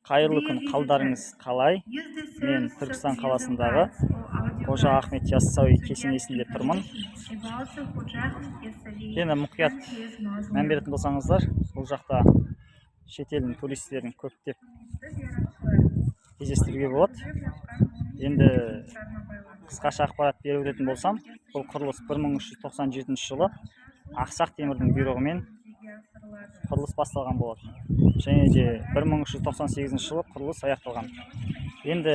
Қайырлы күн, қалдарыңыз қалай? Мен Түркістан қаласындағы Қожа Ахмет Яссауи кесенесінде тұрмын. Енді мұқият мән беретін болсаңыздар, бұл жақта шетелдің туристерін көптеп кездестіруге болады. Енді қысқаша ақпарат беріп өтетін болсам, бұл құрылыс 1397 жылы Ақсақ Темірдің бұйрығымен құрылыс басталған болатын. Және де 1398 жылы құрылыс аяқталған. Енді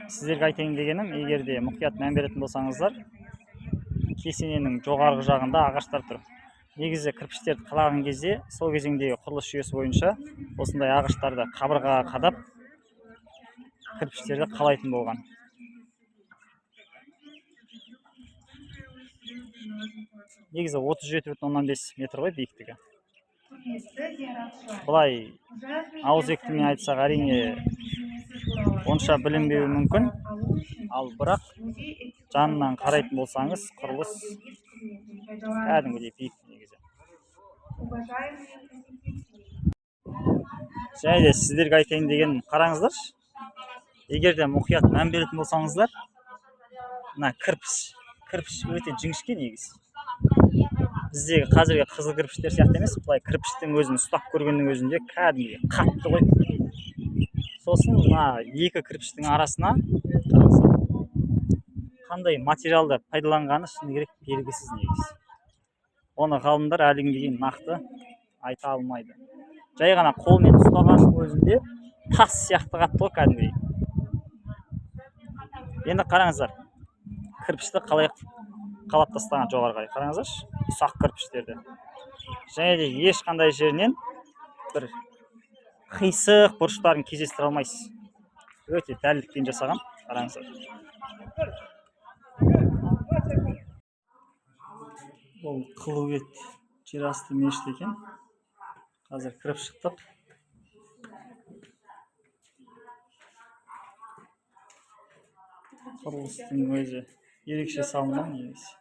сіздерге айтайын дегенім, егер де мұқият мән беретін болсаңыздар, кесененің жоғарғы жағында ағаштар тұр. Негізі кірпіштерді қалаған кезде, сол кезеңдегі құрылыс жүйесі бойынша осындай ағаштарды қабырғаға қадап, кірпіштерді қалайтын болған. Негізі 37,5 метр ғой биіктігі. Бұлай ауыз екітімен айтсақ, әрине онша білінбеуі мүмкін, ал бірақ жанынан қарайтын болсаңыз, құрылыс кәдімгідей биік негізі. Және де сіздерге айтайын деген қараңыздаршы. Егер де мұқият мән беретін болсаңыздар, мына кірпіш өте жіңішке негізі. Біздегі қазіргі қызыл кірпіштер сияқты емес, бұлай кірпіштің өзін ұстап көргеннің өзінде кәдімгідей қатты ғой. Сосын мына екі кірпіштің арасына қандай материалды пайдаланғаны шыны керек белгісіз негізі. Оны ғалымдар әлі күнге дейін нақты айта алмайды. Жай ғана қолмен ұстағанның өзінде тас сияқты қатты ғой кәдімгідей. Енді қараңыздар, кірпішті қалай қалап тастаған жоғарғы қараңыздаршы, ұсақ кірпіштерді. Және де ешқандай жерінен бір қисық бұрыштарын кездестіре алмайсыз. Өте дәлдікпен жасаған, қараңыздар. Бұл Қылует жерасты мешіті екен. Қазір кіріп шықтық. Құрылыстың өзі ерекше салынған негізі.